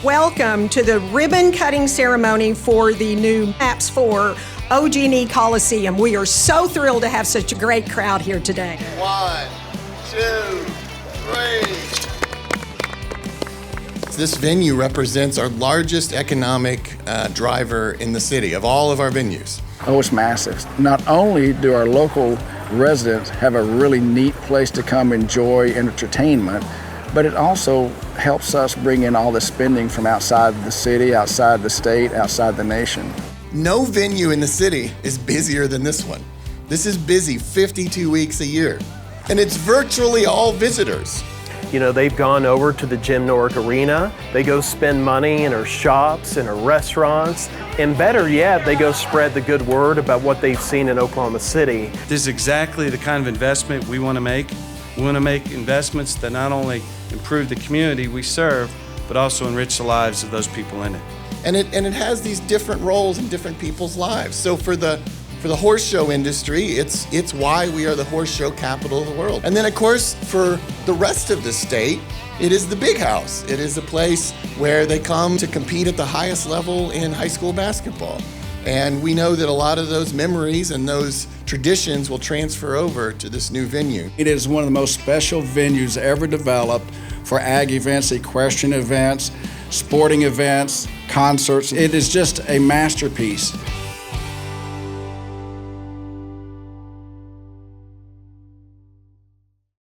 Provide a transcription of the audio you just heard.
Welcome to the ribbon cutting ceremony for the new maps for OG&E Coliseum. We are so thrilled to have such a great crowd here today. 1, 2, 3. This venue represents our largest economic driver in the city of all of our venues. Oh, it's massive. Not only do our local residents have a really neat place to come enjoy entertainment, but it also helps us bring in all the spending from outside the city, outside the state, outside the nation. No venue in the city is busier than this one. This is busy 52 weeks a year, and it's virtually all visitors. You know, they've gone over to the Jim Norick Arena, they go spend money in our shops, in our restaurants, and better yet, they go spread the good word about what they've seen in Oklahoma City. This is exactly the kind of investment we want to make. We want to make investments that not only improve the community we serve, but also enrich the lives of those people in it. And it has these different roles in different people's lives. So for the horse show industry, it's why we are the horse show capital of the world. And then of course, for the rest of the state, it is the big house. It is a place where they come to compete at the highest level in high school basketball. And we know that a lot of those memories and those traditions will transfer over to this new venue. It is one of the most special venues ever developed for ag events, equestrian events, sporting events, concerts. It is just a masterpiece.